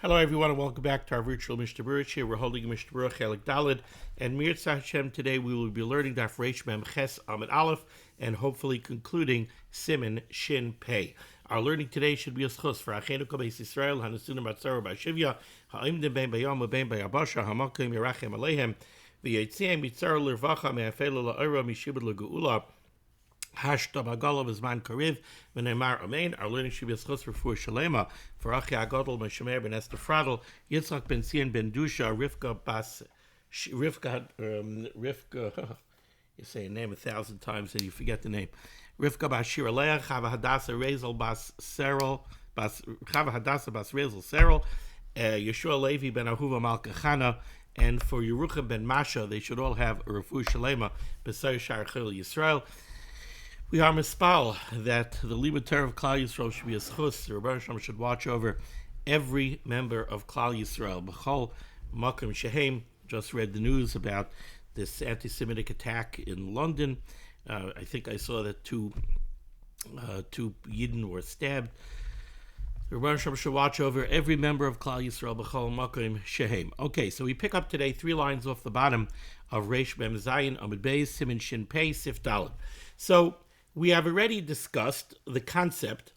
Hello, everyone, and welcome back to our virtual Mishnah Berurah. Here we're holding Mishnah Berurah Chelik Daled, and Mirza Hashem today we will be learning Daf Reish Mem Ches Amud Aleph, and hopefully concluding Siman Shin Pei. Our learning today should be a schus for Achenu Kabeis Yisrael Hanasunim Batzara Bashivya Ha'imdim Ben Bayom Ben Bayabasha Hamakim Yerachem Aleihem V'Yetziim Yitzar Lirvacha Me'afelu La'ira Mishibud L'Geula. Hashta Bagala V'Zman Kariv V'Neimar Amen. Our learning should be a schus for Shalema for Achi Agadol Meshemer Ben Esther Fradel Yitzchak Ben Sion Ben Dusha Rivka. You say a name 1,000 times and you forget the name. Rivka Bas Shira Leah Chava Hadassah Rezel Bas Serel Chava Hadassah Bas Rezel Serel Yeshua Levi Ben Ahuva Malka Chana. And for Yerucham Ben Masha, they should all have a Refu Shalema B'Say Shar Chil Yisrael. We are mispal that the limud Torah of Klal Yisrael should be a schus. The Rebbe Shalom should watch over every member of Klal Yisrael. B'chol Makom Shehem just read the news about this anti-Semitic attack in London. I think I saw that two Yidden were stabbed. The Rebbe Shalom should watch over every member of Klal Yisrael. B'chol Makom Shehem. Okay, so we pick up today 3 lines off the bottom of Reish Mem Zayin Amud Beis Siman Shin Pei Sif Daled. So we have already discussed the concept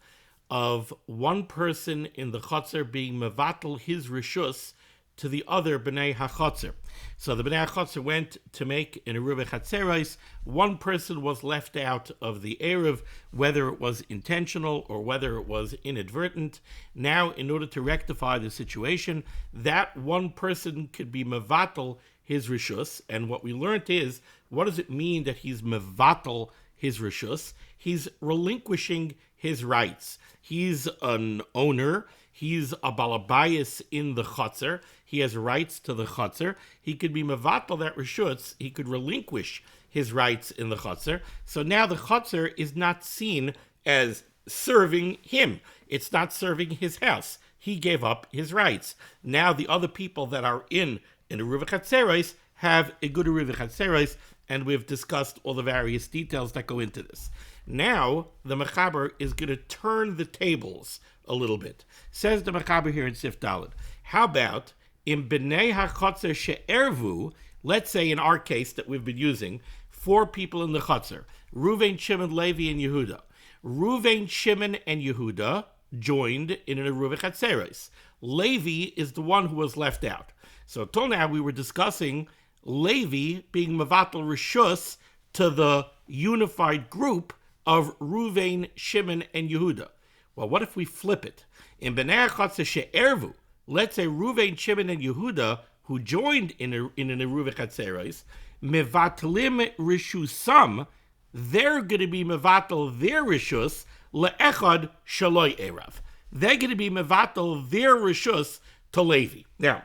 of one person in the Chotzer being mevatel his rishus to the other B'nai HaChotzer. So the B'nai HaChotzer went to make an Eruv Chatzeros. One person was left out of the Eruv, whether it was intentional or whether it was inadvertent. Now, in order to rectify the situation, that one person could be mevatel his rishus. And what we learned is, what does it mean that he's mevatel his rishus? He's relinquishing his rights. He's an owner. He's a balabayas in the chotzer. He has rights to the chotzer. He could be mevatel that rishus. He could relinquish his rights in the chotzer. So now the chotzer is not seen as serving him. It's not serving his house. He gave up his rights. Now the other people that are in Eruv Chatzeros have a good Eruv Chatzeros, and we've discussed all the various details that go into this. Now, the Mechaber is going to turn the tables a little bit. Says the Mechaber here in Sif Daled. How about, in B'nai HaChotzer she'ervu, let's say in our case that we've been using, 4 people in the Chotzer, Ruvain, Shimon, Levi, and Yehuda. Ruvain, Shimon, and Yehuda joined in an Eruv Chatzeros. Levi is the one who was left out. So till now we were discussing Levi being mevatel rishus to the unified group of Ruvain, Shimon, and Yehuda. Well, what if we flip it? In B'nai HaChotzer she'ervu, let's say Ruvain, Shimon, and Yehuda, who joined in an Eruv Chatzeros, mevatlim rishusam, they're going to be mevatel their rishus le'echad shaloi erav. They're going to be mevatel their rishus to Levi. Now,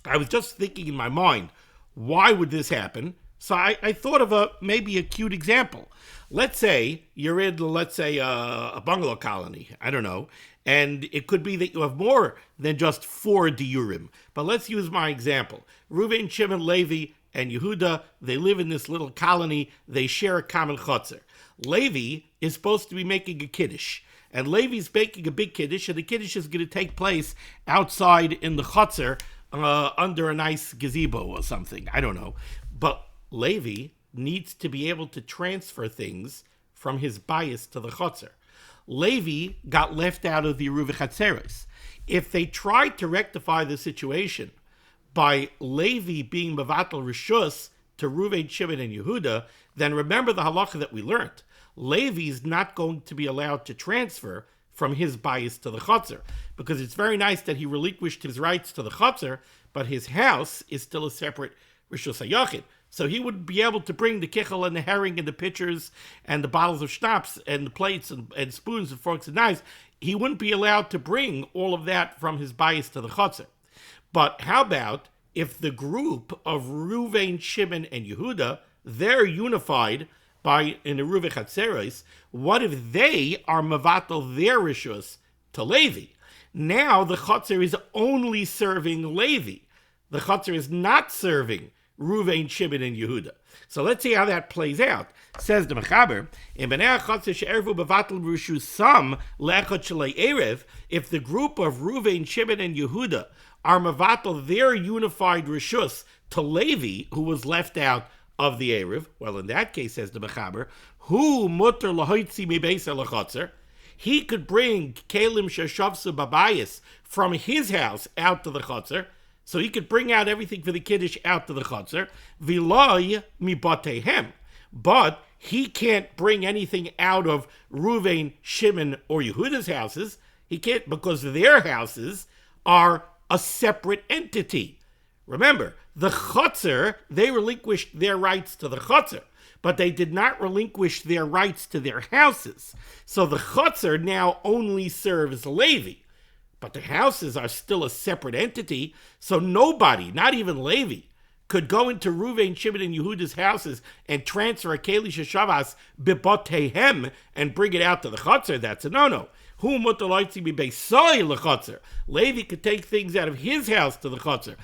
I was just thinking in my mind, why would this happen? So I thought of maybe a cute example. Let's say you're in, a bungalow colony, I don't know, and it could be that you have more than just 4 diurim. But let's use my example. Reuven, Shimon, Levi, and Yehuda, they live in this little colony, they share a common chotzer. Levi is supposed to be making a kiddush, and Levi's making a big kiddush, and the kiddush is going to take place outside in the chotzer, under a nice gazebo or something, I don't know. But Levi needs to be able to transfer things from his bias to the chotzer. Levi got left out of the Eruv Chatzeros. If they tried to rectify the situation by Levi being mevatel rishus to Ruvain, Shimon, and Yehuda, then remember the halacha that we learned. Levi is not going to be allowed to transfer from his bias to the chotzer, because it's very nice that he relinquished his rights to the chotzer, but his house is still a separate rishus hayachid. So he would be able to bring the kichel and the herring and the pitchers and the bottles of schnapps and the plates and spoons and forks and knives. He wouldn't be allowed to bring all of that from his bias to the chotzer. But how about if the group of Ruvain, Shimon, and Yehuda, they're unified by an Eruv Chatzeros, what if they are mevatel their rishus to Levi? Now the chotzer is only serving Levi. The chotzer is not serving Ruvain, Shimon, and Yehuda. So let's see how that plays out. Says the Mechaber, if the group of Ruvain, Shimon, and Yehuda are mevatel their unified rishus to Levi, who was left out of the Erev, well, in that case, says the Mechaber, hu mutter lahoitzi mibeisa lachotzer, he could bring kelim sheshavsu babayis from his house out to the chotzer, so he could bring out everything for the kiddush out to the chotzer, viloi mibatehem, but he can't bring anything out of Ruvain, Shimon, or Yehuda's houses. He can't, because their houses are a separate entity. Remember, the chotzer, they relinquished their rights to the chotzer, but they did not relinquish their rights to their houses. So the chotzer now only serves Levi, but the houses are still a separate entity, so nobody, not even Levi, could go into Ruvain, Shimon, and Yehuda's houses and transfer a Keli Sheshavas bibotehem and bring it out to the chotzer. That's a no-no. Levi could take things out of his house to the chotzer,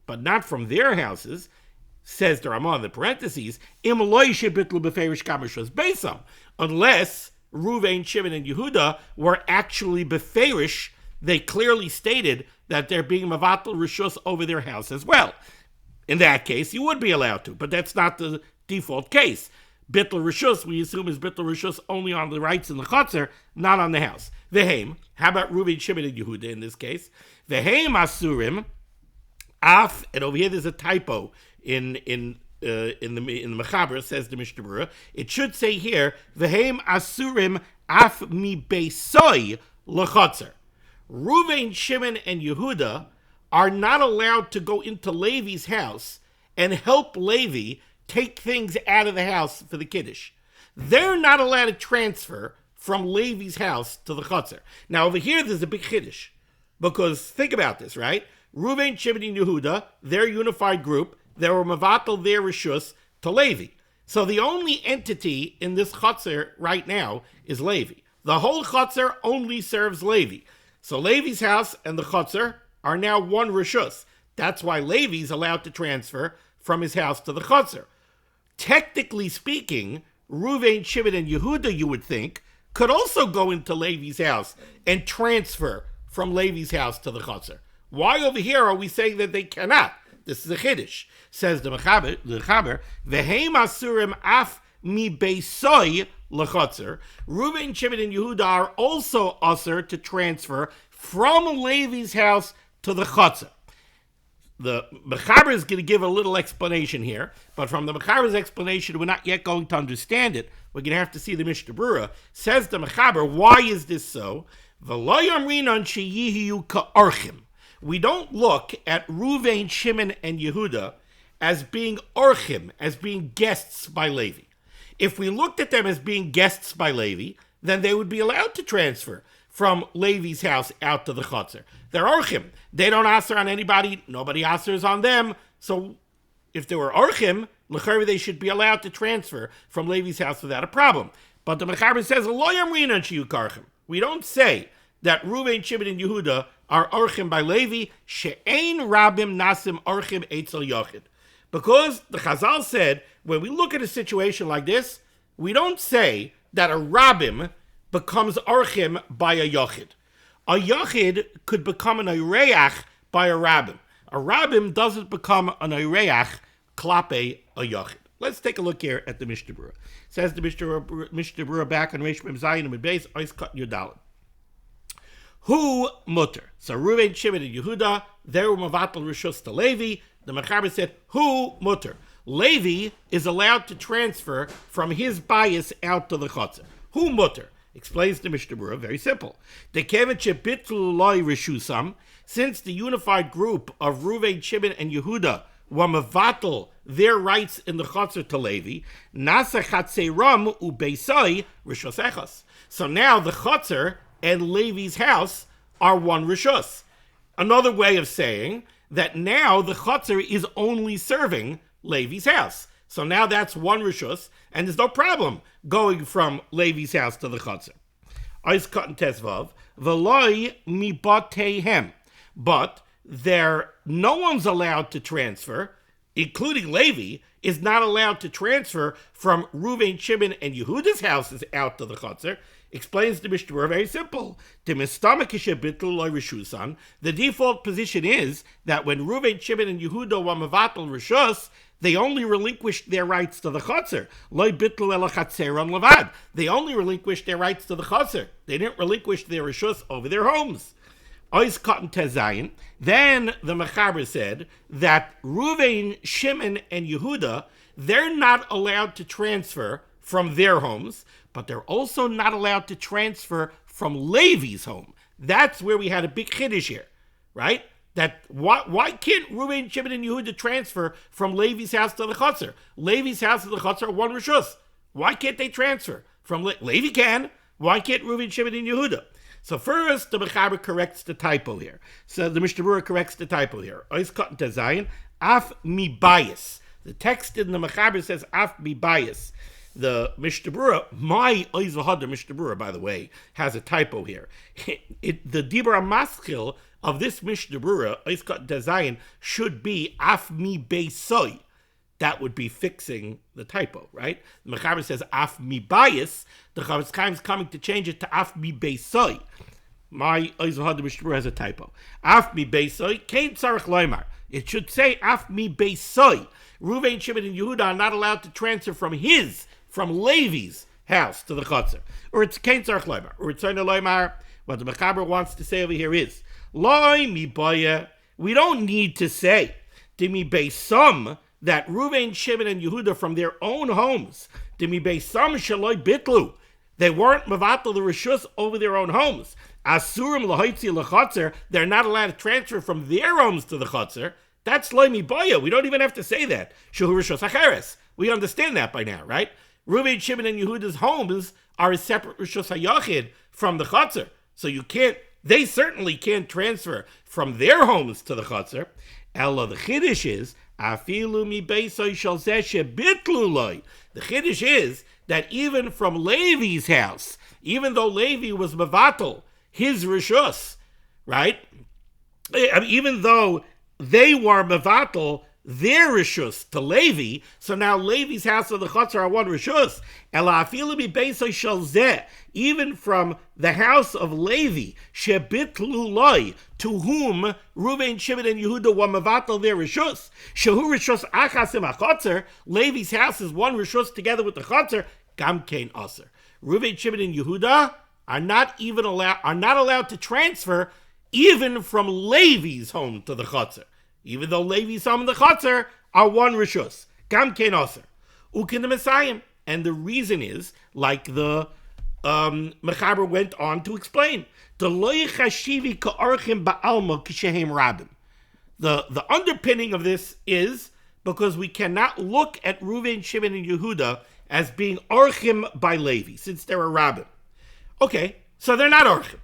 but not from their houses. Says the Ramah in the parentheses, unless Ruvain, Shimon, and Yehuda were actually beferish, they clearly stated that they're being mavatal rishus over their house as well. In that case, you would be allowed to, but that's not the default case. Bittul rishus, we assume, is bittul rishus only on the rights in the chotzer, not on the house. Veheim, how about Ruvain, Shimon, and Yehuda in this case? Veheim asurim, af, and over here there's a typo in the Mechaber, says the Mishnah Berurah. It should say here, Veheim asurim af mi beisoi lechotzer. Ruvain, Shimon, and Yehuda are not allowed to go into Levi's house and help Levi take things out of the house for the kiddush. They're not allowed to transfer from Levi's house to the chotzer. Now over here there's a big kiddush, because think about this, right? Ruvain, Shimon, and Yehuda, their unified group, they were mavatal their rishus to Levi. So the only entity in this chotzer right now is Levi. The whole chotzer only serves Levi. So Levi's house and the chotzer are now one rishus. That's why Levi's allowed to transfer from his house to the chotzer. Technically speaking, Ruvain, Shimon, and Yehuda, you would think, could also go into Levi's house and transfer from Levi's house to the chotzer. Why over here are we saying that they cannot? This is a chiddush. Says the Mechaber, Veheim asurim af mi beisoi lechotzer. Ruvain, Shimon, and Yehuda are also usher to transfer from Levi's house to the chotzer. The Mechaber is going to give a little explanation here, but from the Mechaber's explanation, we're not yet going to understand it. We're going to have to see the Mishnah Berurah. Says the Mechaber, why is this so? V'lo yamrinan sheyihiyu ka'archim. We don't look at Ruvain, Shimon, and Yehuda as being orchim, as being guests by Levi. If we looked at them as being guests by Levi, then they would be allowed to transfer from Levi's house out to the chotzer. They're orchim. They don't aser on anybody. Nobody asers on them. So if they were orchim, l'chayr they should be allowed to transfer from Levi's house without a problem. But the Mechaber says, lo yamrinan sheyu karchim. We don't say that Ruvain, Shimon, and Yehuda are orchim by Levi, she'ein rabim nasim orchim eitzel yochid. Because the Chazal said, when we look at a situation like this, we don't say that a rabim becomes orchim by a yochid. A yochid could become an oireach by a rabbim. A rabbim doesn't become an oireach klape a yochid. Let's take a look here at the Mishnah Berurah. Says the Mishnah Berurah back on Reish Mem Zayin and Beis Ois Kat Yudalim. Who mutter? So Ruvain, Shimon, and Yehuda, they were mavatal rishus to Levi. The Mechaber said, who mutter? Levi is allowed to transfer from his bias out to the chotzer. Who mutter? Explains the Mishnah Berurah, very simple. Since the unified group of Ruvain, Shimon, and Yehuda were mavatal their rights in the chotzer to Levi, nasa chatzeiram ubeisai rishus echas. So now the chotzer and Levi's house are one rishus. Another way of saying that now the chotzer is only serving Levi's house. So now that's one rishus, and there's no problem going from Levi's house to the chotzer. Ois Kat and Tesvav, v'loi mibatehem. But they're no one's allowed to transfer, including Levi, is not allowed to transfer from Reuven, Shimon, and Yehuda's houses out to the Chotzer. Explains the Mishnah Berurah very simple. The default position is that when Reuven, Shimon, and Yehuda were mevatel rishus, they only relinquished their rights to the Chotzer. They only relinquished their rights to the Chotzer. They didn't relinquish their rishus over their homes. Then the Mechaber said that Reuven, Shimon, and Yehuda, they're not allowed to transfer from their homes, but they're also not allowed to transfer from Levi's home. That's where we had a big chiddush here, right? That why can't Reuven, Shimon, and Yehuda transfer from Levi's house to the Chotzer? Levi's house to the Chotzer are one rishus. Why can't they transfer from Levi? Can. Why can't Reuven, Shimon, and Yehuda? So first, the Mechaber corrects the typo here. So the Mishnah Berurah corrects the typo here. Ois cut into Zion, af mi bias. The text in the Mechaber says af mi bias. The Mishnah Berurah, my Ois v'hadar Mishnah Berurah, by the way, has a typo here. The Dibra Maschil of this Mishnah Berurah, Ois cut into Zion, should be af mi beisoi. That would be fixing the typo, right? The Mechaber says af mi bias. The Chavetz Chaim is coming to change it to af mi beisoi. My Ois v'hadar Mishnah Berurah has a typo. Af mi beisoi, kein tzarich loymar. It should say af mi beisoi. Reuven, Shimon, and Yehuda are not allowed to transfer from Levi's house to the Chotzer. Or it's kein tzarich loymar. Or it's loymar. What the Mechaber wants to say over here is, loy mi boya. We don't need to say, dimi beisom, that Reuven, Shimon, and Yehuda from their own homes, dimi beisom shaloi bitlu, they weren't mevatel the rishus over their own homes. Asurim lahoitzi lechotzer, they're not allowed to transfer from their homes to the Chotzer. That's loy mi boya. We don't even have to say that. Shehu rishus acheres. We understand that by now, right? Reuven, Shimon, and Yehuda's homes are a separate rishus hayachid from the Chotzer. So they certainly can't transfer from their homes to the Chotzer. Ella, the chiddush is, afilu mi beisoi shal zeh shebitlu loy. The chiddush is that even from Levi's house, even though Levi was mevatel his rishus, right? Even though they were mevatel their rishus to Levi, so now Levi's house and the Chotzer are one rishus. Ela afilu mi beisoi shal zeh, even from the house of Levi, shebitlu loy, to whom Reuven, Shimon, and Yehuda were mevatel their rishus. Shehu rishus achas im HaChotzer, Levi's house is one rishus together with the Chotzer. Gam kein aser. Reuven, Shimon, and Yehuda are not allowed to transfer even from Levi's home to the Chotzer, even though Levi's home and the Chotzer are one rishus. Gam kein aser. Ukin the Messiah, and the reason is like the Mechaber went on to explain. The underpinning of this is because we cannot look at Reuven, Shimon, and Yehuda as being orchim by Levi, since they're a rabbin. Okay, so they're not orchim.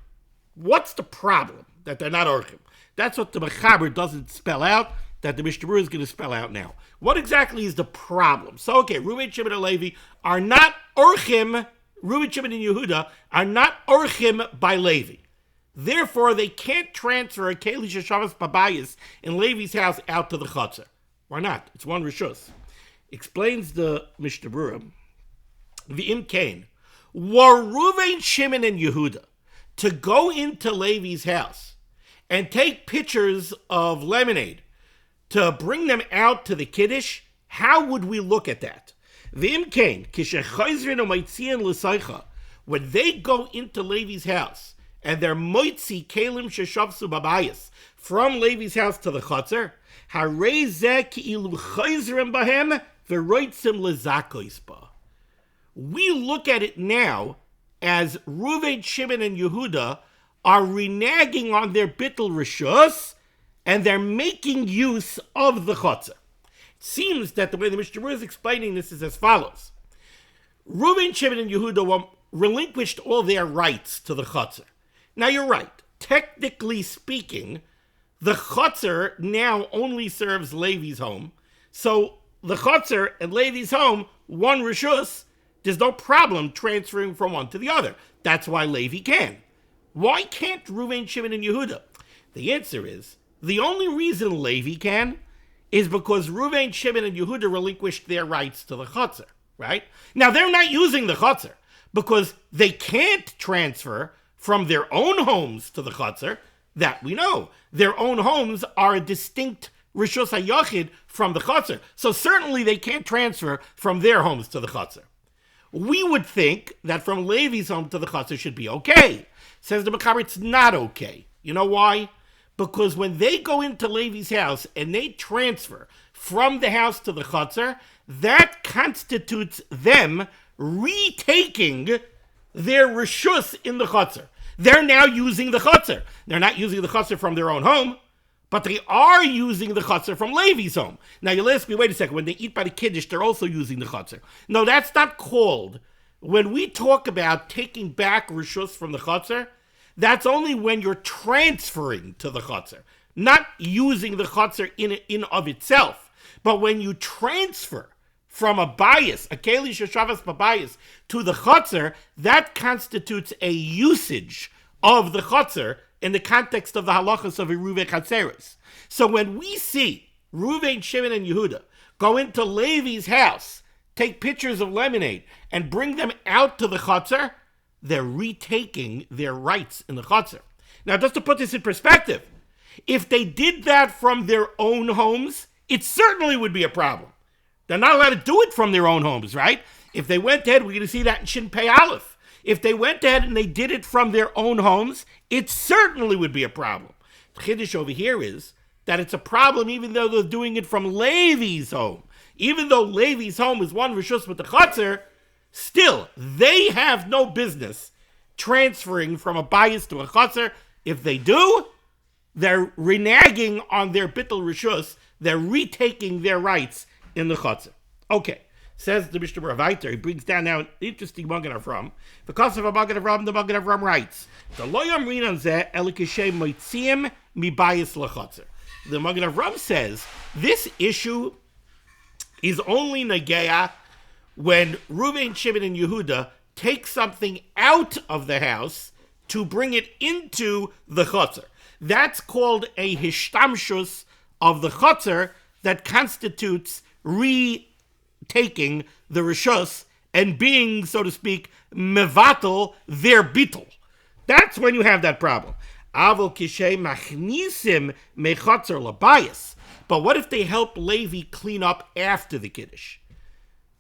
What's the problem that they're not orchim? That's what the Mechaber doesn't spell out, that the Mishnah Berurah is going to spell out now. What exactly is the problem? So, okay, Reuven, Shimon, and Levi are not orchim. Reuven, Shimon, and Yehuda are not orchim by Levi. Therefore, they can't transfer a keli sheshavas babayis in Levi's house out to the Chotzer. Why not? It's one rishus. Explains the Mishnah Berurah. V'im kain, were Reuven, Shimon, and Yehuda to go into Levi's house and take pictures of lemonade to bring them out to the Kiddush, how would we look at that? V'im kain, kishechayzrin u'maitzian l'saycha, when they go into Levi's house and they're moitzi kelim sheshavsu babayis from Levi's house to the Chotzer, harei zeh ki'ilu chayzrim bahem v'roitzim lezakois ba. We look at it now as Reuven, Shimon, and Yehuda are reneging on their bittul rishus, and they're making use of the Chotzer. It seems that the way the Mishnah Berurah is explaining this is as follows. Reuven, Shimon, and Yehuda relinquished all their rights to the Chotzer. Now you're right. Technically speaking, the Chotzer now only serves Levi's home. So the Chotzer and Levi's home, one rishus, there's no problem transferring from one to the other. That's why Levi can. Why can't Reuven, Shimon, and Yehuda? The answer is The only reason Levi can is because Reuven, Shimon, and Yehuda relinquished their rights to the Chotzer, right? Now, they're not using the Chotzer because they can't transfer from their own homes to the Chotzer. That we know. Their own homes are a distinct Rishus HaYachid from the Chotzer. So certainly they can't transfer from their homes to the Chotzer. We would think that from Levi's home to the Chotzer should be okay. Says the Mechaber, it's not okay. You know why? Because when they go into Levi's house and they transfer from the house to the Chotzer, that constitutes them retaking their Rishus in the Chotzer. They're now using the Chotzer. They're not using the Chotzer from their own home, but they are using the Chotzer from Levi's home. Now you'll ask me, wait a second, when they eat by the Kiddush, they're also using the Chotzer. No, that's not called. When we talk about taking back Rishus from the Chotzer, that's only when you're transferring to the Chotzer, not using the Chotzer in of itself. But when you transfer from a bias, a Keli Sheshavas Babayis, to the Chotzer, that constitutes a usage of the Chotzer in the context of the halachas of Eruvei Chatzeros. So when we see Reuven, Shimon, and Yehuda go into Levi's house, take pictures of lemonade, and bring them out to the Chotzer, they're retaking their rights in the Chotzer. Now, just to put this in perspective, if they did that from their own homes, it certainly would be a problem. They're not allowed to do it from their own homes, right? If they went ahead, we're going to see that in Shin Pei Aleph. If they went ahead and they did it from their own homes, it certainly would be a problem. The Chiddush over here is that it's a problem even though they're doing it from Levi's home. Even though Levi's home is one Rishus with the Chotzer, still, they have no business transferring from a bias to a Chotzer. If they do, they're reneging on their Bittul Rishus. They're retaking their rights in the Chotzer. Okay, says the Mishnah Berurah. He brings down now an interesting Magen Avram. Because of a Magen Avram, the Magen Avram writes, the Magen Avram says, this issue is only Nageya when Reuven, Shimon, and Yehuda take something out of the house to bring it into the Chotzer. That's called a Hishtamshus of the Chotzer that constitutes retaking the Rishus and being, so to speak, mevatel their bittul. That's when you have that problem. Avol kishay machnisim mechotzer labayis. But what if they help Levi clean up after the Kiddush?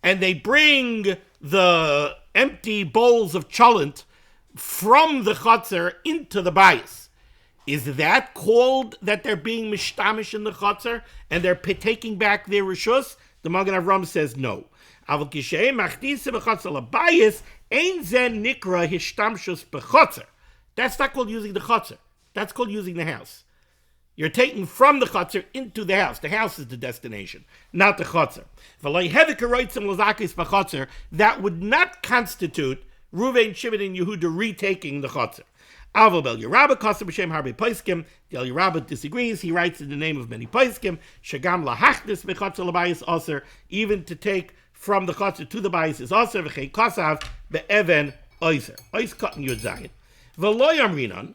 And they bring the empty bowls of cholent from the Chotzer into the bayis. Is that called that they're being mishtamish in the Chotzer and they're taking back their Rishus? The Magen Avram says no. Avol kishay machnisim mechotzer labayis ein zen nikra hishtamshus bechotzer. That's not called using the Chotzer. That's called using the house. You're taking from the Chotzer into the house. The house is the destination, not the Chotzer. That would not constitute Reuven, Shimon, and Yehuda retaking the Chotzer. The El Yerabah disagrees. He writes in the name of many Paiskim, Shagam lahachnis bechotzer labayis aser, even to take from the Chotzer to the bayis is aser, v'chei kosav be'even oiser. Ois cotton yud zayin. V'lo yamrinan.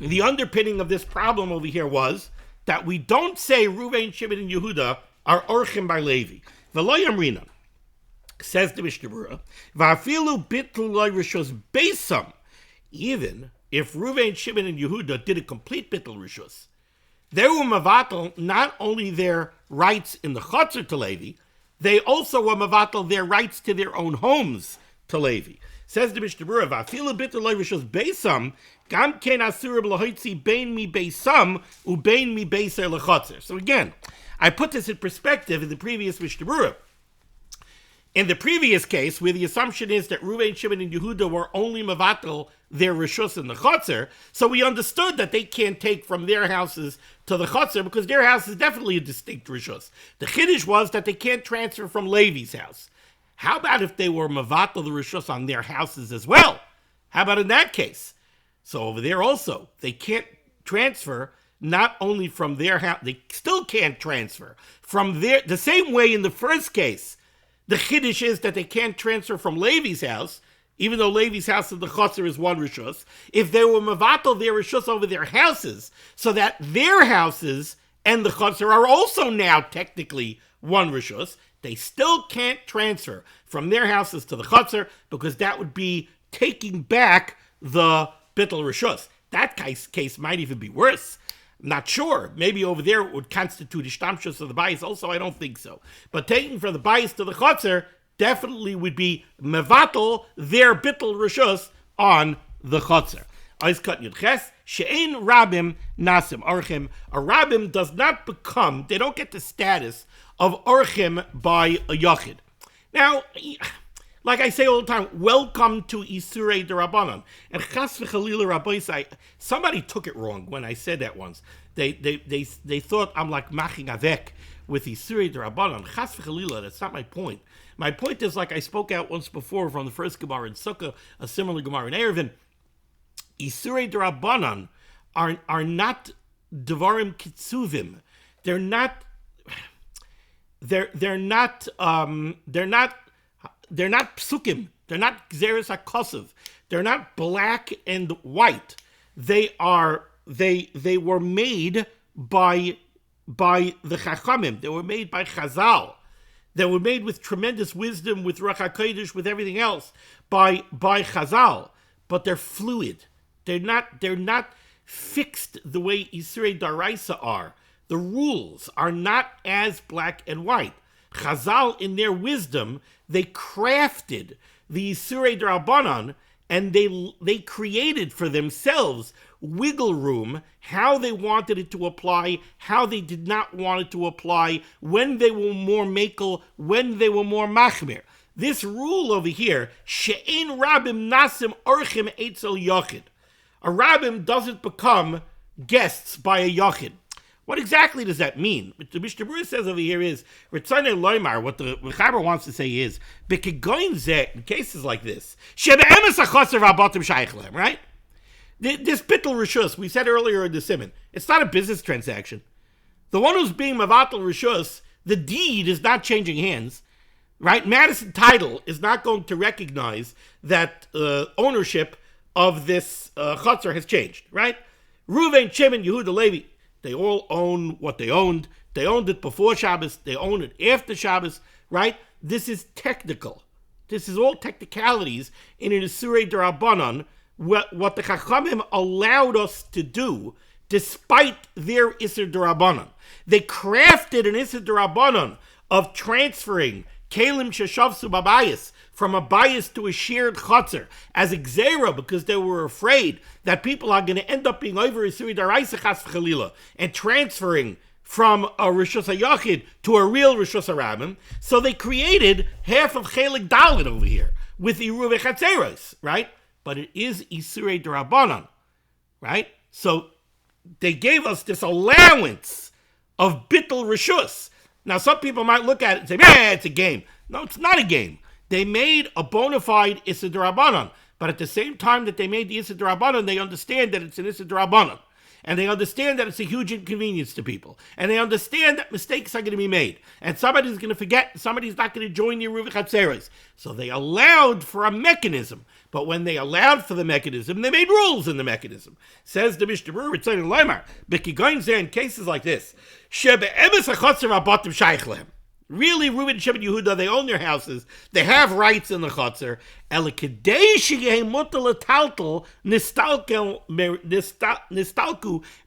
The underpinning of this problem over here was that we don't say Reuven, Shimon, and Yehuda are orchim by Levi. V'lo yamrinan. Says the Mishnah Berurah, V'afilu bitlu lo rishus beisam. Even if Reuven, Shimon, and Yehuda did a complete bittul rishus, they were mavatal not only their rights in the Chotzer to Levi, they also were mavatal their rights to their own homes to Levi. Says the Mishnah Berurah, V'afilu bitlu lo rishus beisam, gam ken asur b'lohoitzi bein mi beisam ubein mi beiser lechotzer. So again, I put this in perspective in the previous Mishnah Berurah. In the previous case, where the assumption is that Reuven, Shimon, and Yehuda were only mevatel their rishus in the Chotzer, so we understood that they can't take from their houses to the Chotzer because their house is definitely a distinct rishus. The chiddush was that they can't transfer from Levi's house. How about if they were mevatel the rishus on their houses as well? How about in that case? So over there also, they can't transfer not only from their house, they still can't transfer from their, the same way in the first case. The chiddush is that they can't transfer from Levi's house. even though Levi's house and the Chotzer is one Rishus, if they were Mavatal their Rishus over their houses, so that their houses and the Chotzer are also now technically one Rishus, they still can't transfer from their houses to the Chotzer, because that would be taking back the Bittul Rishus. That case might even be worse. I'm not sure. Maybe over there it would constitute Ishtamshus of the bias also. I don't think so. But taking from the bias to the Chotzer definitely would be Mevatel their Bittul Rishus on the Chotzer. Oiskat Yudches, She'ein Rabim Nasim Orchim. A Rabim does not become, they don't get the status of Orchim by a Yachid. Now, like I say all the time, welcome to Isurei Derabanan. And Chas v'Chalila Rabbeisai, somebody took it wrong when I said that once. They thought I'm like maching avek with Isurei Derabanan. Chas v'Chalila, that's not my point. My point is, like I spoke out once before from the first Gemara in Sukkah, a similar Gemara in Erevin, Isurei Derabanan are not Devarim Kitzuvim. They're not psukim. They're not gzeres hakosov. They're not black and white. They were made by the Chachamim. They were made by Chazal. They were made with tremendous wisdom, with Ruach HaKodesh, with everything else by Chazal. But they're fluid. They're not fixed the way Isurei Daraisa are. The rules are not as black and white. Chazal, in their wisdom, they crafted the Isurei D'Rabbanan, and they created for themselves wiggle room, how they wanted it to apply, how they did not want it to apply, when they were more makel, when they were more machmir. This rule over here, she'ein rabim nasim orchim etzel yochid. A rabbim doesn't become guests by a yochid. What exactly does that mean? What the Mishnah Berurah says over here is, Ritzonei Loimar, what the Chaber wants to say is, B'kegoyin zeh, in cases like this, shebe'emes ha'chotzer v'abotim shaykh lehem, right? This bittul rishus, we said earlier in the Siman, it's not a business transaction. The one who's being mavatal rishus, the deed is not changing hands, right? Madison Title is not going to recognize that ownership of this chotzer has changed, right? Reuven, Shimon, Yehuda, Levi, they all own what they owned. They owned it before Shabbos. They own it after Shabbos, right? This is technical. This is all technicalities in an Isurei D'Rabbanan, what the Chachamim allowed us to do despite their Isur D'Rabbanan. They crafted an Isur D'Rabbanan of transferring Kalim Sheshavsu Babayis from a bias to a shared chotzer as a gzera, because they were afraid that people are going to end up being over Isurei D'Oraisa Chas v'Chalila and transferring from a Rishus HaYachid to a real Rishus HaRabim. So they created half of Chelik Dalet over here with Iruv Chatzeros, right? But it is Isurei D'Rabbanan, right? So they gave us this allowance of Bittul Rishus. Now some people might look at it and say, yeah, it's a game. No, it's not a game. They made a bona fide Issa D'Rabbanan, but at the same time that they made the Issa D'Rabbanan, they understand that it's an Issa D'Rabbanan. And they understand that it's a huge inconvenience to people. And they understand that mistakes are going to be made. And somebody's going to forget, somebody's not going to join the Yeruv Chatzeres. So they allowed for a mechanism. But when they allowed for the mechanism, they made rules in the mechanism. Says the Mishnah Berurah, it's in Leimar, B'kigoyin zeh, in cases like this, shebe'emes ha'chotzer v'abotim shaykh lehem. Really, Reuben, Shimon, Yehuda, they own their houses. They have rights in the chotzer. Elikadei sheyeh mutal letaltel nistalku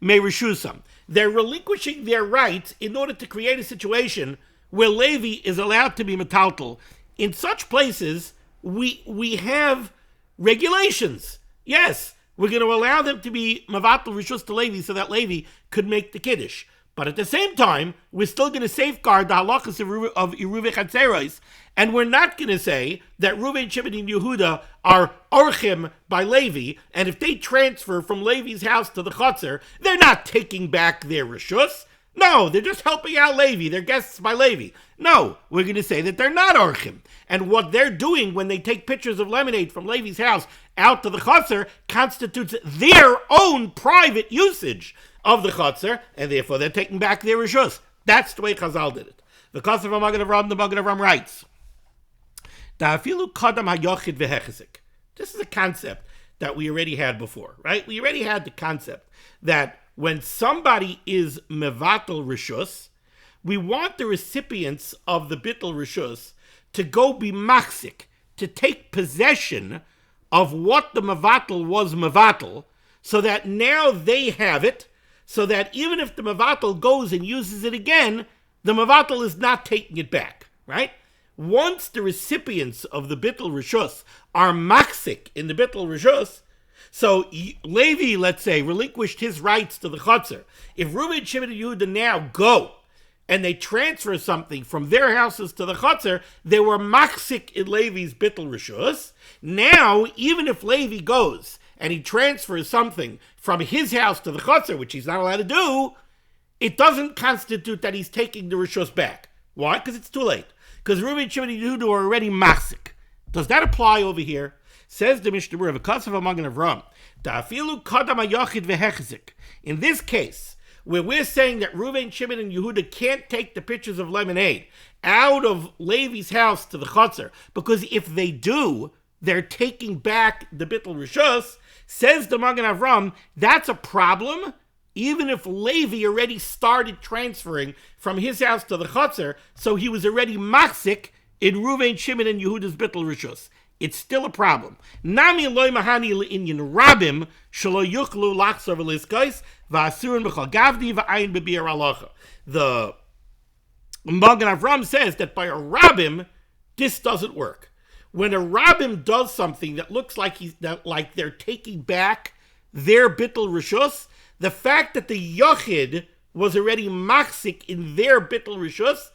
merishusam. They're relinquishing their rights in order to create a situation where Levi is allowed to be metaltel. In such places, we have regulations. Yes, we're going to allow them to be mavatal rishus to Levi so that Levi could make the kiddush. But at the same time, we're still going to safeguard the halachas of Iruv Chatzeros, and we're not going to say that Reuven, Shimon, and Yehuda are orchim by Levi, and if they transfer from Levi's house to the chotzer, they're not taking back their rishus. No, they're just helping out Levi. They're guests by Levi. No, we're going to say that they're not orchim. And what they're doing when they take pictures of lemonade from Levi's house out to the chotzer constitutes their own private usage of the chotzer, and therefore they're taking back their rishus. That's the way Chazal did it. The Kosev HaMagen Avram, the Magen Avram writes, "Da'afilu kadam hayochid v'hechesek." This is a concept that we already had before, right? We already had the concept that when somebody is mevatel rishus, we want the recipients of the bittul rishus to go be machzik, to take possession of what the mevatel was mevatel, so that now they have it, so that even if the mevatel goes and uses it again, the mevatel is not taking it back, right? Once the recipients of the bittul rishus are machzik in the bittul rishus, so Levi, let's say, relinquished his rights to the chotzer. If Reuben, Shimon, and Yehuda now go and they transfer something from their houses to the chotzer, they were machzik in Levi's bittul rishus. Now, even if Levi goes and he transfers something from his house to the chotzer, which he's not allowed to do, it doesn't constitute that he's taking the rishus back. Why? Because it's too late. Because Reuben, Shimon, and Yehuda are already machzik. Does that apply over here? Says the Mishnah Berurah, "V'kasav Magen Avram, da'afilu kadam hayachid v'hechzik." In this case, where we're saying that Reuven, Shimon, and Yehuda can't take the pitchers of lemonade out of Levi's house to the chotzer, because if they do, they're taking back the bittul rishus. Says the Magen Avram, that's a problem, even if Levi already started transferring from his house to the chotzer, so he was already machzik in Reuven, Shimon, and Yehuda's bittul rishus. It's still a problem. Nami loy mahani le'inyan rabim shelo yuchlu lachzor v'liskos v'asurin b'chol gavdi v'ayin b'bi'er halacha. The Magen Avram says that by a rabbim, this doesn't work. When a rabbim does something that looks like like they're taking back their bittul rishus, the fact that the yochid was already machzik in their bittul rishus,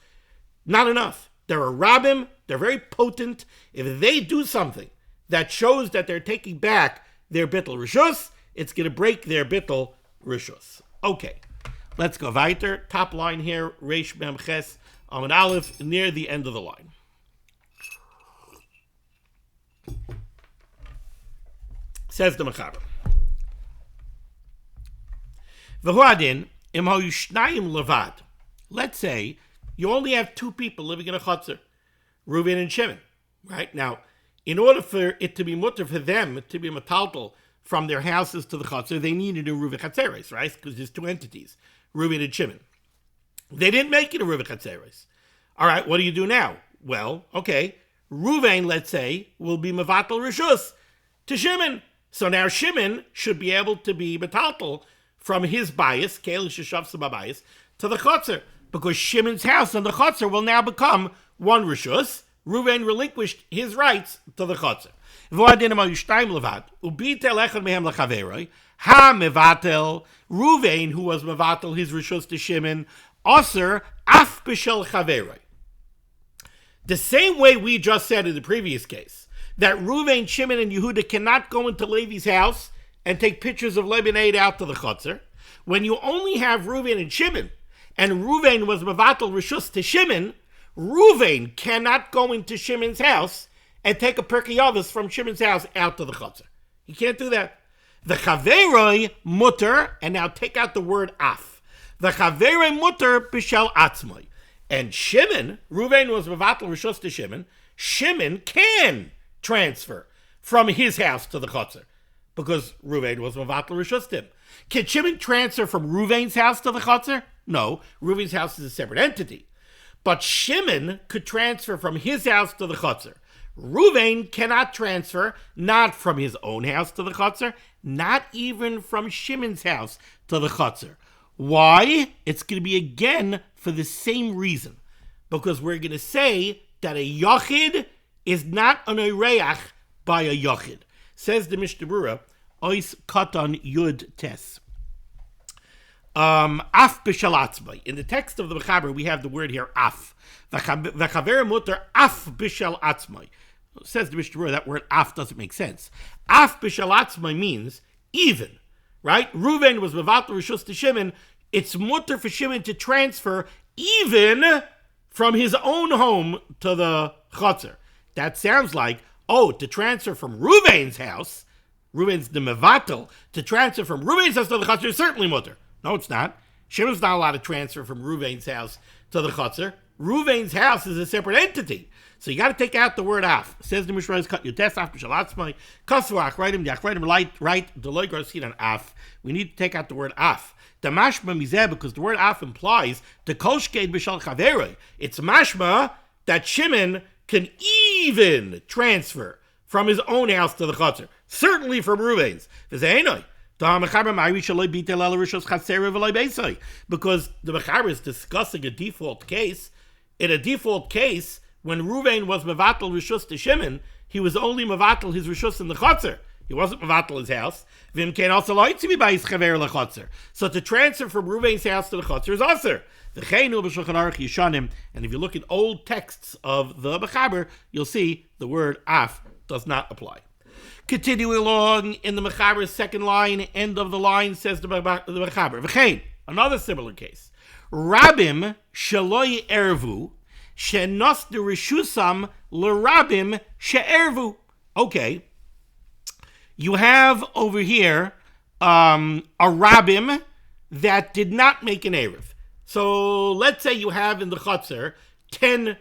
not enough. They're a rabbim, they're very potent. If they do something that shows that they're taking back their bittul rishus, it's going to break their bittul rishus. Okay, let's go weiter. Top line here, Reish Mem Ches Amud Aleph, near the end of the line. Says the Mechaber, V'huadin im hayu shnayim levad. Let's say you only have two people living in a chotzer, Reuven and Shimon, right? Now, in order for it to be mutter for them to be metaltal from their houses to the chotzer, they needed a Reuven chatzeres, right? Because there's two entities, Reuven and Shimon. They didn't make it a Reuven chatzeres. All right, what do you do now? Well, okay, Reuven, let's say, will be mevatel rishus to Shimon. So now Shimon should be able to be metaltal from his bias, Kel Sheshav Sababayis, to the chotzer, because Shimon's house and the chotzer will now become one rishus. Reuven relinquished his rights to the chotzer. Reuven, who was mevatel his rishus to Shimon, aser af b'shel chaveroi. The same way we just said in the previous case, that Reuven, Shimon, and Yehuda cannot go into Levi's house and take pictures of lemonade out to the chotzer. When you only have Reuven and Shimon, and Reuven was mevatel rishus to Shimon, Reuven cannot go into Shimon's house and take a pirkei avos from Shimon's house out to the chotzer. He can't do that. The chaveroi mutter, and now take out the word af. The chaveroi mutter b'shel atzmoi. And Shimon, Reuven was mevatel rishus to Shimon. Shimon can transfer from his house to the chotzer, because Reuven was mevatel rishus to him. Can Shimon transfer from Reuven's house to the chotzer? No, Reuven's house is a separate entity. But Shimon could transfer from his house to the chotzer. Reuven cannot transfer, not from his own house to the chotzer, not even from Shimon's house to the chotzer. Why? It's going to be again for the same reason. Because we're going to say that a yachid is not an oreach by a yachid. Says the Mishnah Berurah, Ois Katan Yud Tes. Af b'shel atzmai. In the text of the Mechaber, we have the word here, af. V'chaver muter af b'shel atzmai. Says the Mishnah Berurah, that word af doesn't make sense. Af b'shel atzmai means even, right? Reuven was mevatel rishus to Shimon. It's muter for Shimon to transfer even from his own home to the chotzer. That sounds like, to transfer from Reuven's house, Reuven's the mevatel, to transfer from Reuven's house to the chotzer is certainly muter. No, it's not. Shimon's not allowed to transfer from Reuven's house to the chotzer. Ruvain's house is a separate entity. So you got to take out the word af. Says the Mishnah Berurah, cut your test af, b'shalatzmai, kasvach, write him, right, deloy garcin on af. We need to take out the word af. The mashma mizeh, because the word af implies the kolshkeid b'shal chaveroi. It's mashma that Shimon can even transfer from his own house to the chutzner. Certainly from Ruvain's. Because the Mechaber is discussing a default case. In a default case, when Ruvain was mevatel rishus to Shimon, he was only mevatel his rishus in the chutzner. He wasn't mevatel his house. So to transfer from Ruvain's house to the chutzner is aser. And if you look at old texts of the Mechaber, you'll see the word af does not apply. Continuing along in the Mechaber's second line, end of the line, says the Mechaber. Another similar case. Rabim shaloi ervu shenos de rishusam l'rabim she'ervu. Okay, you have over here a rabim that did not make an erev. So let's say you have in the chutzner 10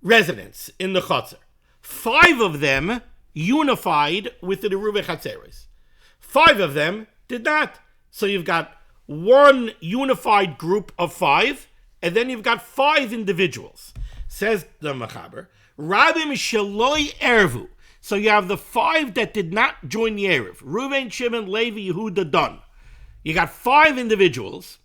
residents in the chutzner. 5 of them unified with the Eruv Chatzeres. 5 of them did not. So you've got one unified group of 5, and then you've got 5 individuals. Says the Mechaber, Rabim Shaloi Ervu. So you have the 5 that did not join the Erev. Reuven, Shimon, Levi, Yehuda, Dan. You got 5 individuals.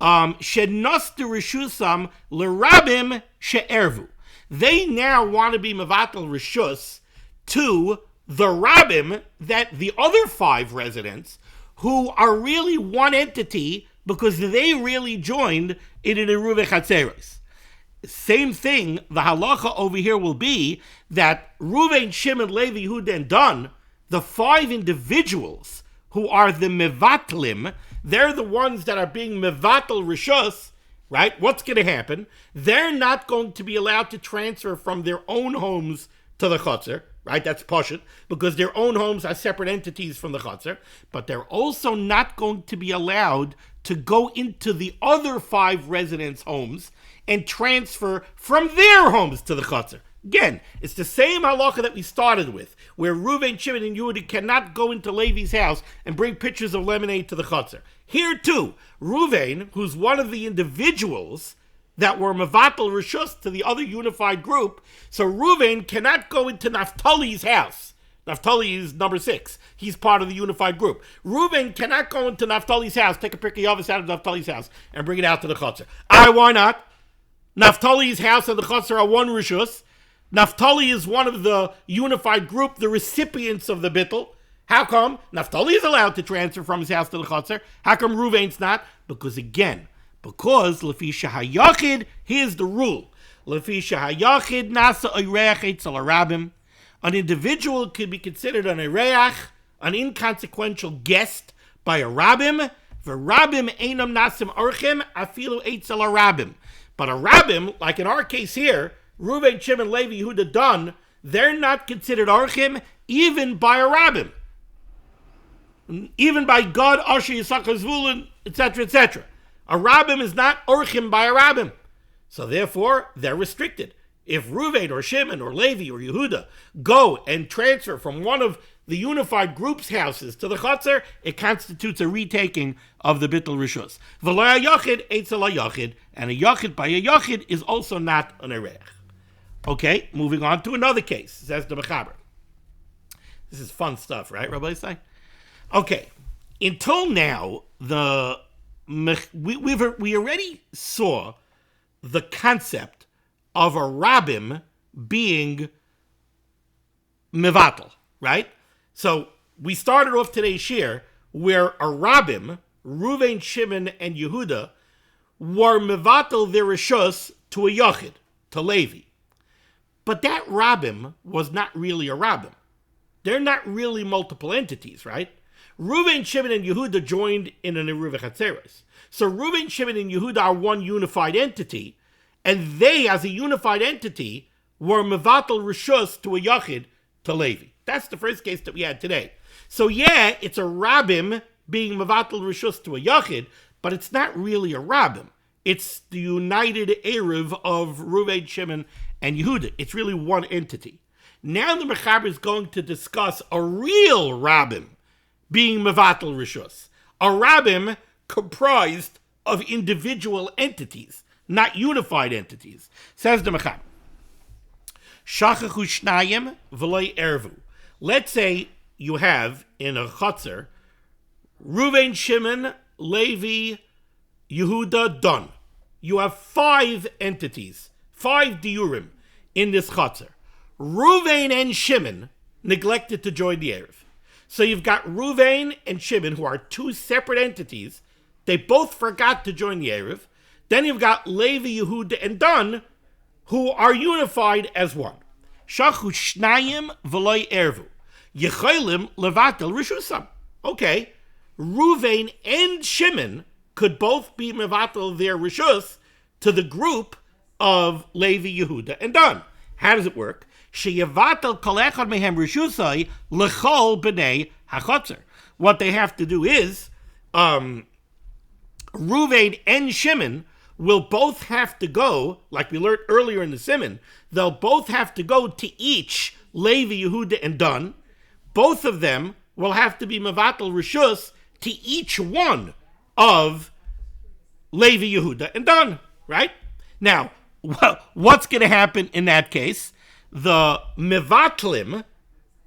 Shenos de Rishusam l'Rabim she'ervu. They now want to be mevatel rishus to the Rabim, that the other 5 residents, who are really one entity because they really joined in an Eruv Chatzeres. Same thing, the halacha over here will be that Reuven, Shimon, Levi, Yehuda, and Dan, the 5 individuals who are the mevatlim, they're the ones that are being mevatel rishus, right? What's going to happen? They're not going to be allowed to transfer from their own homes to the chutzner, right? That's pashut, because their own homes are separate entities from the chutzner, but they're also not going to be allowed to go into the other 5 residents' homes and transfer from their homes to the chutzner. Again, it's the same halacha that we started with, where Reuven, Shimon, and Yehuda cannot go into Levi's house and bring pitchers of lemonade to the chutzner. Here too, Reuven, who's one of the individuals that were mevatel rishus to the other unified group, so Reuven cannot go into Naphtali's house. Naphtali is number 6. He's part of the unified group. Reuven cannot go into Naphtali's house, take a prickly yavis out of Naphtali's house, and bring it out to the chutzner. Why not? Naphtali's house and the chutzner are one rishus. Naphtali is one of the unified group, the recipients of the bittul. How come? Naphtali is allowed to transfer from his house to the chutzner. How come Reuven's not? Because lefi shehayachid, here's the rule. Lefi shehayachid nasa oireach etzel harabim. An individual could be considered an oireach, an inconsequential guest by a rabbim. V'rabim einam nasim orchim afilu etzel harabim. But a rabbim, like in our case here, Reuven, Shimon, Levi, Yehuda, Dan, they're not considered orchim even by a rabbim. Even by God, Asher, Yisachar, Zvulun, etc., etc. A rabbim is not orchim by a rabbim. So therefore, they're restricted. If Reuven or Shimon or Levi or Yehuda go and transfer from one of the unified group's houses to the chutzner, it constitutes a retaking of the bittul rishus. V'lo yachid eitzel yachid, and a yachid by a yachid is also not an erech. Okay, moving on to another case, says the Mechaber. This is fun stuff, right, Rabbi Isai? Okay, until now, we already saw the concept of a rabbim being mevatel, right? So we started off today's shir where a rabbim, Reuven, Shimon, and Yehuda, were mevatel their rishus to a yachid, to Levi. But that rabbim was not really a rabbim. They're not really multiple entities, right? Reuven, Shimon, and Yehuda joined in an Eruv Chatzeres. So Reuven, Shimon, and Yehuda are one unified entity, and they, as a unified entity, were mevatel rishus to a yachid, to Levi. That's the first case that we had today. So yeah, it's a rabbim being mevatel rishus to a yachid, but it's not really a rabbim. It's the united Erev of Reuven, Shimon, and Yehuda. It's really one entity. Now the Mechaber is going to discuss a real Rabbim being Mevatel Rishus. A Rabbim comprised of individual entities, not unified entities. Says the Mechaber, Shachachu Shnayim v'loy ervu. Let's say you have in a Chotzer Reuven, Shimon, Levi, Yehuda, Dan. You have 5 entities, 5 diurim in this Chotzer. Reuven and Shimon neglected to join the Erev. So you've got Reuven and Shimon, who are 2 separate entities. They both forgot to join the Erev. Then you've got Levi, Yehuda, and Dan, who are unified as one. Shachu Shnayim v'loy ervu. Yecholim levatel rishusam. Okay, Reuven and Shimon could both be mevatel their rishus to the group of Levi, Yehuda, and Dan. How does it work? Sheyevatel kol echad mehem rishusai lechol b'nei hachotzer. What they have to do is, Reuven and Shimon will both have to go, like we learned earlier in the Siman, they'll both have to go to each Levi, Yehuda, and Dan. Both of them will have to be mevatel rishus to each one of Levi, Yehuda, and Dan, right? Now, what's going to happen in that case? The mevatlim,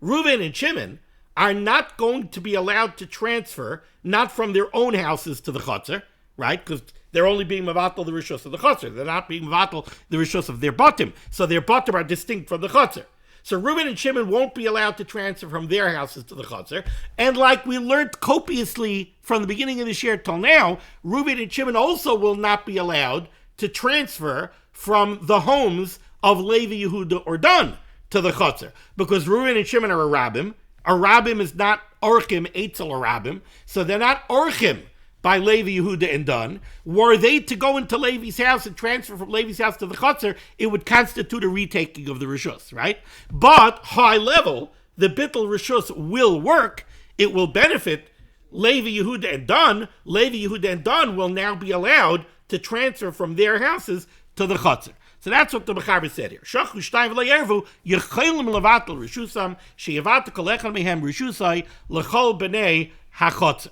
Reuven and Shimon, are not going to be allowed to transfer, not from their own houses to the Chotzer, right? Because they're only being mevatel the rishus of the Chotzer. They're not being mevatel the rishus of their batim. So their batim are distinct from the Chotzer. So Reuven and Shimon won't be allowed to transfer from their houses to the Chotzer. And like we learned copiously from the beginning of this year till now, Reuven and Shimon also will not be allowed to transfer from the homes of Levi, Yehuda, or Dan to the Chotzer. Because Reuven and Shimon are a Rabbim. A Rabbim is not Orchim, Eitzel or Rabbim. So they're not Orchim by Levi, Yehuda, and Dan. Were they to go into Levi's house and transfer from Levi's house to the Chotzer, it would constitute a retaking of the Rishus, right? But high level, the Bittul Rishus will work. It will benefit Levi, Yehuda, and Dan. Levi, Yehuda, and Dan will now be allowed to transfer from their houses to the Chotzer. So that's what the Mechaber said here. Shachu shtayim v'lo yervu, yechelim levatel rishusam, sheyevatel kol echad mehem rishusai, lechol b'nei hachotzer.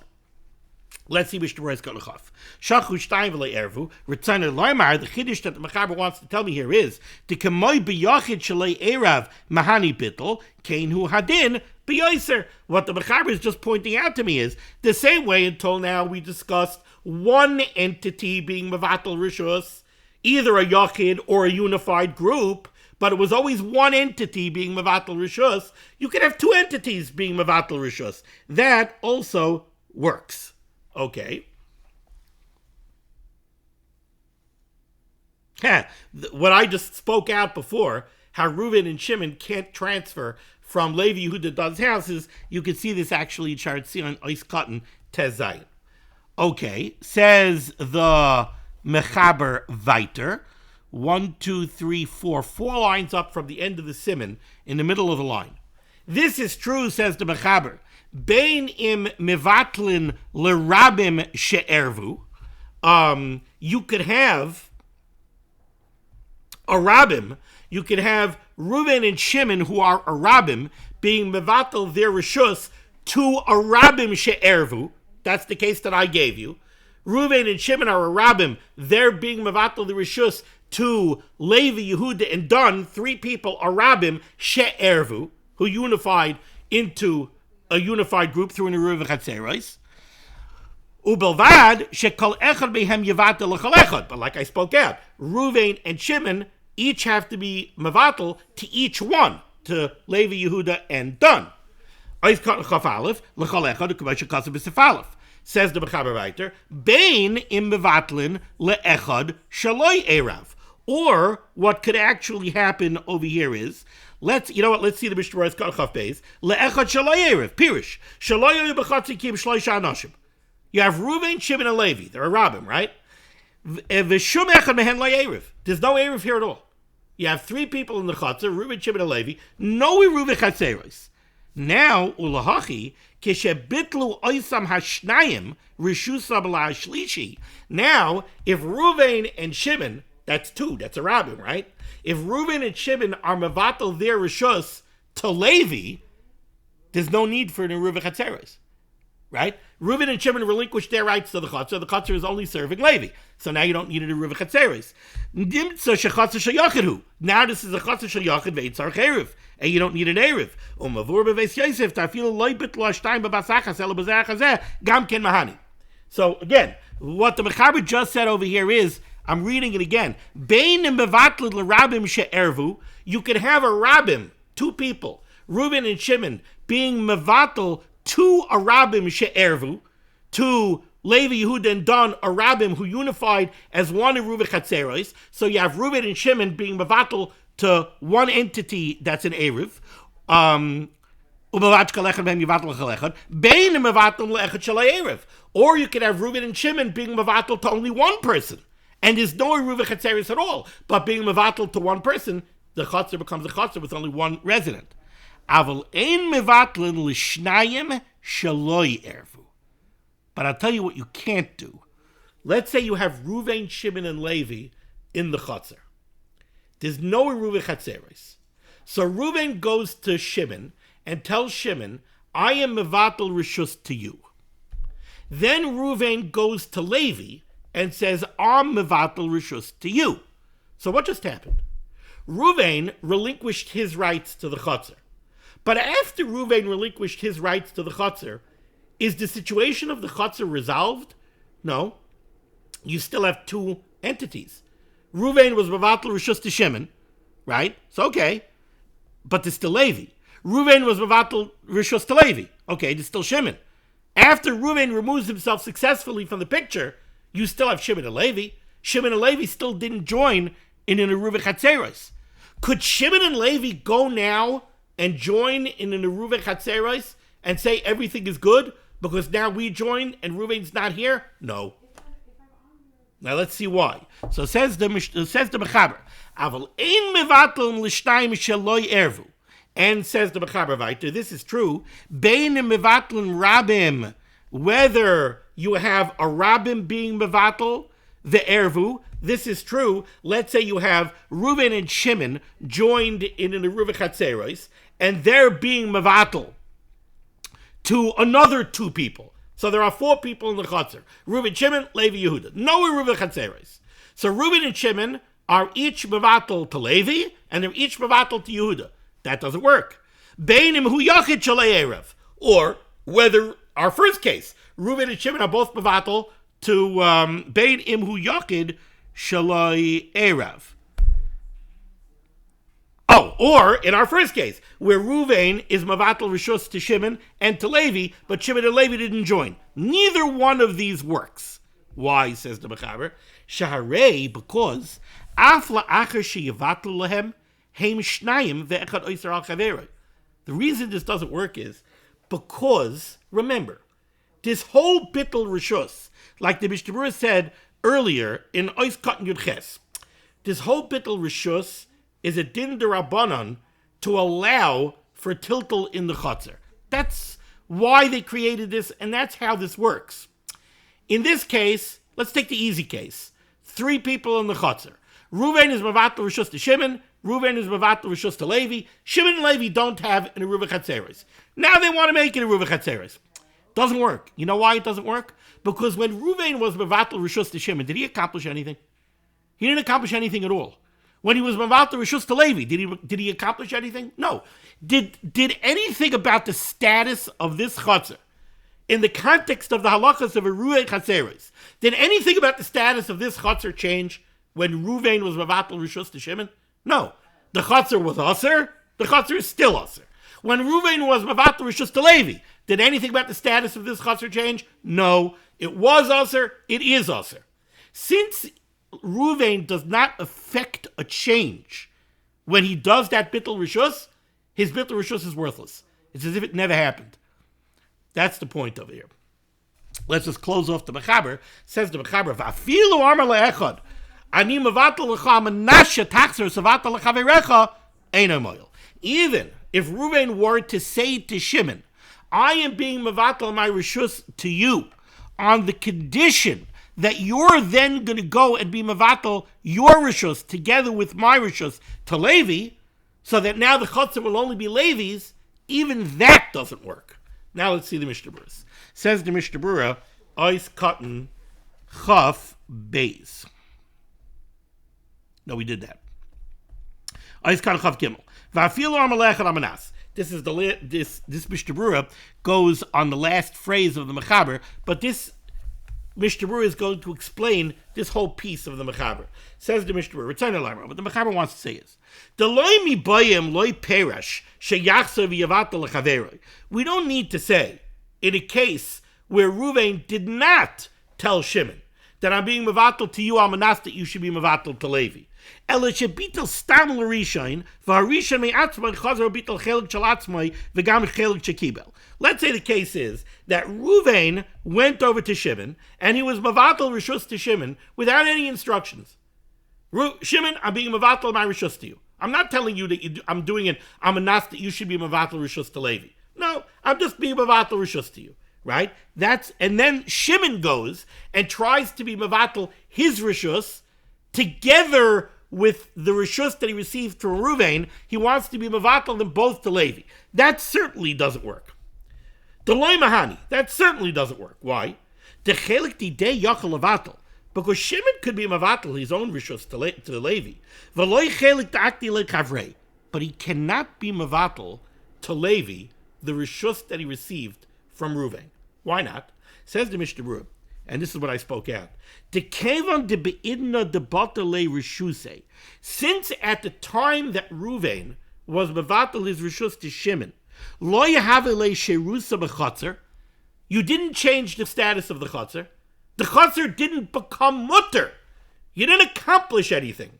Let's see Mishnah Berurah got lechaf. Shachu shtayim v'lo yervu, ritzana loymar, the chiddush that the Mechaber wants to tell me here is, the kemoi b'yachid shalei erav mahani bittel, kein hu hadin b'yoser. What the Mechaber is just pointing out to me is, the same way until now we discussed one entity being mevatel rishus, either a yachid or a unified group, but it was always one entity being mevatel rishus. You can have 2 entities being mevatel rishus. That also works. Okay. What I just spoke out before, how Reuven and Shimon can't transfer from Levi, Yehuda, Dan's houses, you can see this actually in Sharet Zion, Ois Cotton, Tez Zayin. Okay, says the Mechaber weiter, 1, 2, 3, 4 lines up from the end of the Siman, in the middle of the line. This is true, says the Mechaber. Bein im mevatlin lerabim she'ervu. You could have a Rabbim. You could have Reuven and Shimon, who are a Rabbim, being mevatel their rishus to a Rabbim she'ervu. That's the case that I gave you. Reuven and Shimon are a Rabbim. They're being mevatel the rishus to Levi, Yehuda, and Dan. 3 people are Rabbim she'ervu, who unified into a unified group through an Eruv Chatzeros. Ubelvad shekol echad behem yevatel lechol echad. But like I spoke out, Reuven and Shimon each have to be mevatel to each one, to Levi, Yehuda, and Dan. Says the Mechaber weiter, Bein im mevatlin leechad shaloi erav. Or what could actually happen over here is, let's see the Mishnah Berurah Chaf Beis. Leechad shaloi erav. Pirish shaloi yoyu b'chatzikim shloisha anashim. You have Reuven, Shimon, and Levi. They're a Rabbim, right? V'shum echad mehen lo erav. There's no erav here at all. You have 3 people in the Chatzar, Reuven, Shimon, and Levi. No Eruv Chatzeros. Now, ulahachi, kishebitlu oisam hashnayim, rishusam la'ashlishi. Now, if Reuven and Shimon, that's two, that's a rabbin, right? If Reuven and Shimon are mevatel their rishus to Levi, there's no need for an Eruv Chatzeres, right? Reuven and Shimon relinquished their rights to the Chatzar. The Chatzar is only serving Levi. So now you don't need an Eruv Chatzeres. Now this is a Chatzar Shel Yachid ve'etzar Eruv. And you don't need an Eruv. So again, what the Mechaber just said over here is, I'm reading it again. You can have a rabbim, two people, Reuven and Shimon, being mevatel to a rabbim she'ervu, to Levi, Yehuda, and Dan, a rabbim who unified as one Eruv Chatzeros. So you have Reuven and Shimon being mevatel to one entity that's an Eruv. Or you could have Reuven and Shimon being mevatel to only one person. And there's no Eruv Chatzeros at all. But being mevatel to one person, the Chatzar becomes a Chatzar with only one resident. Aval ein mevatlin l'shnayim shaloi ervu. But I'll tell you what you can't do. Let's say you have Reuven, Shimon, and Levi in the Chatzar. There's no Eruv Chatzeros. So Reuven goes to Shimon and tells Shimon, I am mevatel rishus to you. Then Reuven goes to Levi and says, I'm mevatel rishus to you. So what just happened? Reuven relinquished his rights to the Chatzar. But after Reuven relinquished his rights to the Chatzar, is the situation of the Chatzar resolved? No. You still have two entities. Reuven was mevatel rishus to Shimon, right? So okay. But there's still Levi. Reuven was mevatel rishus to Levi. Okay, there's still Shimon. After Reuven removes himself successfully from the picture, you still have Shimon and Levi. Shimon and Levi still didn't join in an Eruv Chatzeros. Could Shimon and Levi go now and join in an Eruv Chatzeros and say everything is good because now we join and Reuven's not here? No. Now let's see why. So says the Mechaber, Aval ein mevatel l'shnayim sheloi ervu. And says the Mechaber weiter, this is true, bein mevatel rabbim, whether you have a rabbim being mevatel, the ervu, this is true. Let's say you have Reuven and Shimon joined in an Eruv Chatzeros, and they're being mevatel to another two people. So there are four people in the Chatzar. Reuven, Shimon, Levi, Yehuda. No Eruv Chatzeros. So Reuven and Shimon are each mevatel to Levi, and they're each mevatel to Yehuda. That doesn't work. Beinim hu yachid shalei erev. Or whether, our first case, Reuven and Shimon are both mevatel to beinim hu yachid shalei erev. Oh, or in our first case, where Reuven is mevatel rishus to Shimon and to Levi, but Shimon and Levi didn't join. Neither one of these works. Why, says the Mechaber? Shaharei, because afla acher sheyevatel lehem heim shnayim ve'echad oiser al chaveroi. The reason this doesn't work is because, remember, this whole bittul rishus, like the Mishnah Berurah said earlier in Ois Katan Yud Ches, this whole bittul rishus is a din d'Rabbanan to allow for tiltul in the Chatzar. That's why they created this, and that's how this works. In this case, let's take the easy case. Three people in the Chatzar. Reuven is mevatel rishus to Shimon. Reuven is mevatel rishus to Levi. Shimon and Levi don't have an Eruv Chatzeros. Now they want to make an Eruv Chatzeros. Doesn't work. You know why it doesn't work? Because when Reuven was mevatel rishus to Shimon, did he accomplish anything? He didn't accomplish anything at all. When he was mevatel rishus to Levi, did he accomplish anything? No. Did anything about the status of this Chatzar in the context of the halachas of Eruv Chatzeros, did anything about the status of this Chatzar change when Reuven was mevatel rishus to Shimon? No. The Chatzar was aser. The Chatzar is still aser. When Reuven was mevatel rishus to Levi, did anything about the status of this Chatzar change? No. It was aser. It is aser. Since Reuven does not affect a change when he does that bittul rishus, his bittul rishus is worthless. It's as if it never happened. That's the point over here. Let's just close off the Mechaber. Says the Mechaber, "Va'afilu amar le'echad, ani mevatel lecha menashe taxer sevatel lechaverecha eino moil." Even if Reuven were to say to Shimon, I am being mevatel my rishus to you on the condition that you're then going to go and be mevatel your rishus together with my rishus to Levi, so that now the chutzner will only be Levi's, even that doesn't work. Now let's see the Mishnah Berurah. Says the Mishnah Berurah, Ois Katan Chaf Beis. No, we did that. Ois Katan Chaf Gimel. Va'afilu amalech al amanas. This Mishnah Berurah goes on the last phrase of the Mechaber, but this Mishnah Berurah is going to explain this whole piece of the Mechaber. Says the Mishnah Berurah, return to Lamar. What the Mechaber wants to say is, we don't need to say, in a case where Reuven did not tell Shimon that I'm being mevatel to you, Almanas, that you should be mevatel to Levi. Let's say the case is that Reuven went over to Shimon and he was mevatel rishus to Shimon without any instructions. Shimon, I'm being mevatel my rishus to you. I'm not telling you that I'm doing it. I'm a nas that you should be mevatel rishus to Levi. No, I'm just being mevatel rishus to you, right? And then Shimon goes and tries to be mevatel his rishus together with the rishus that he received from Reuven. He wants to be mevatel them both to Levi. That certainly doesn't work. Delay mahani. That certainly doesn't work. Why? Because Shimon could be mevatel his own rishus to the Levi. But he cannot be mevatel to Levi the rishus that he received from Reuven. Why not? Says the Mishnah Berurah, and this is what I spoke out. Since at the time that Reuven was mevatel his rishus to Shimon, you didn't change the status of the chutzner. The chutzner didn't become mutter. You didn't accomplish anything,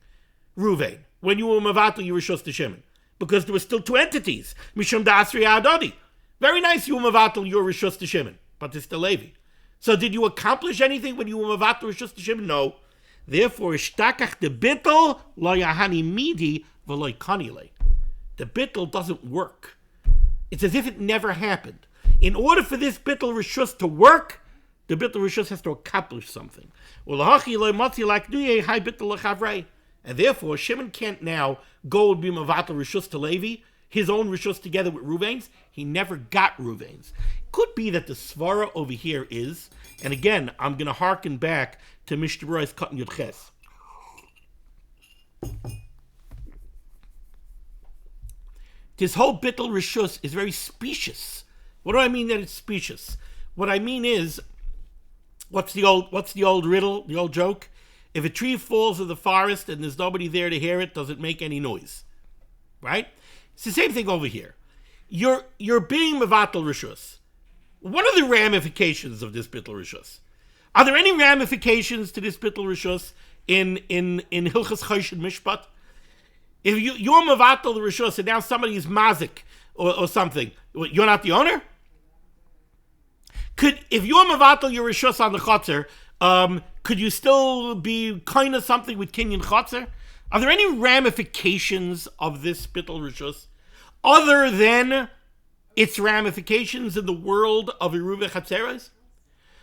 Reuven, when you were mevatel your rishus to Shimon, because there were still two entities. Mishum da'asri adodi. Very nice, you were mevatel your rishus to Shimon, but it's still Levi. So did you accomplish anything when you were mevatel rishus to Shimon? No. Therefore, ishtakach the bittul lo yahani midi v'lo kanile. The bittul doesn't work. It's as if it never happened. In order for this bittul rishus to work, the bittul rishus has to accomplish something. And therefore, Shimon can't now go and be mevatel rishus to Levi, his own rishus together with Reuven's. He never got Reuven's. Could be that the svara over here is, and again, I'm going to hearken back to Mishnah Berurah's Katan Yud Ches. This whole bittul rishus is very specious. What do I mean that it's specious? What I mean is, what's the old riddle, the old joke? If a tree falls in the forest and there's nobody there to hear it, does it make any noise? Right? It's the same thing over here. You're being mevatel rishus. What are the ramifications of this bittul rishus? Are there any ramifications to this bittul rishus in Hilchas Choshen Mishpat? If you're mevatel the rishus and now somebody is mazik or something, you're not the owner? If you're mevatel your rishus on the chotzer, could you still be kind of something with kinyan chotzer? Are there any ramifications of this bittul rishus other than its ramifications in the world of Eruva Chatzeres?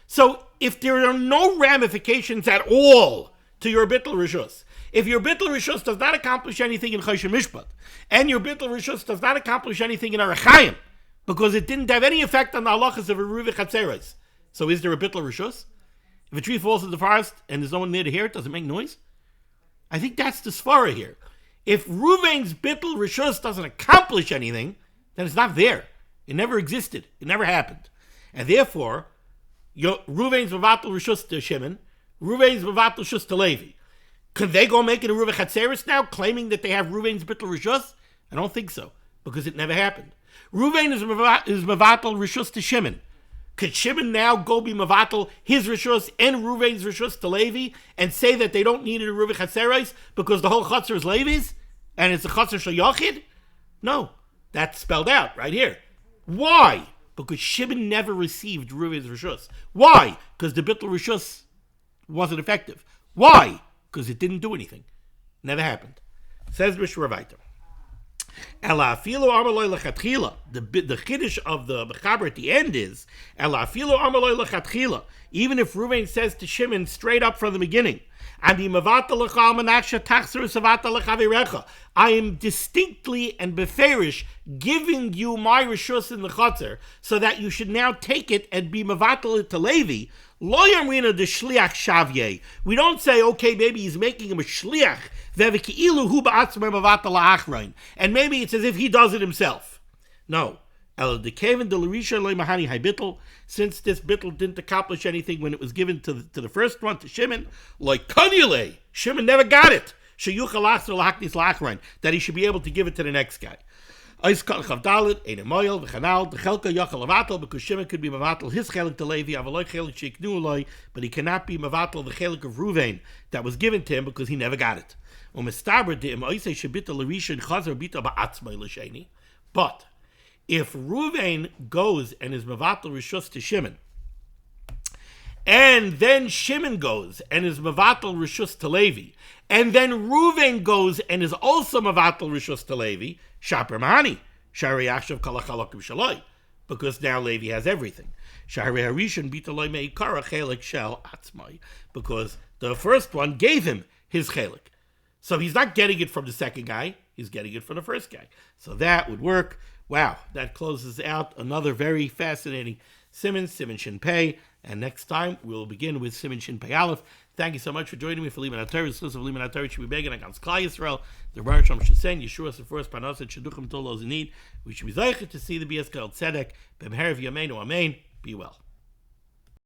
So if there are no ramifications at all to your bittul rishus, if your bittul rishus does not accomplish anything in Choshen Mishpat, and your bittul rishus does not accomplish anything in Arachayim, because it didn't have any effect on the halachas of Eruva Chatzeres, so is there a bittul rishus? If a tree falls in the forest and there's no one there to hear it, does it make noise? I think that's the svara here. If Reuven's bittul rishus doesn't accomplish anything, then it's not there. It never existed. It never happened. And therefore, Reuven's mevatel rishus to Shimon, Reuven's mevatel rishus to Levi. Could they go make it a Reuven Chatzeris now, claiming that they have Reuven's bittul rishus? I don't think so, because it never happened. Reuven is mevatel rishus to Shimon. Could Shimon now go be mevatel his rishus and Reuven's rishus to Levi and say that they don't need it a Reuven Chatzeris because the whole chutzner is Levi's and it's a chutzner shel yachid? No, that's spelled out right here. Why? Because Shimon never received Reuven's rishus. Why? Because the bittul rishus wasn't effective. Why? Because it didn't do anything. Never happened. Says Mishnah Berurah. Ela afilu amaloi lechatchila. The chiddush of the mechaber at the end is Ela afilu amaloi lechatchila. Even if Reuven says to Shimon straight up from the beginning, I am distinctly and beferish giving you my rishus in the chutzner, so that you should now take it and be mevatel it to Levi. Lo yamrina de shliach shavye. We don't say, okay, maybe he's making him a shliach, and maybe it's as if he does it himself. No. Since this bittul didn't accomplish anything when it was given to the first one, to Shimon, like Kanyule, Shimon never got it. That he should be able to give it to the next guy. Because Shimon could be mavatal his chelik to Levi, but he cannot be mavatal the chelik of Ruvain that was given to him because he never got it. But if Ruvain goes and is mevatel rishus to Shimon, and then Shimon goes and is mevatel rishus to Levi, and then Ruvain goes and is also mevatel rishus to Levi, shaper mahani, shari achshav kalachalakim shaloi, because now Levi has everything. Shari harishon bitaloi meikara chelik shel atzmai, because the first one gave him his chelik. So he's not getting it from the second guy, he's getting it from the first guy. So that would work. Wow, that closes out another very fascinating Siman Shin Pei. And next time we'll begin with Siman Shin Pei Aleph. Thank you so much for joining me for limud HaTorah. Exclusive limud HaTorah should be begging against Klal Yisrael. The Baruch Shem should send Yeshua the first panos and Shaduchim to those in need. We should be zeichet to see the BS Tzedek. B'mher of Yameinu Amen. Be well.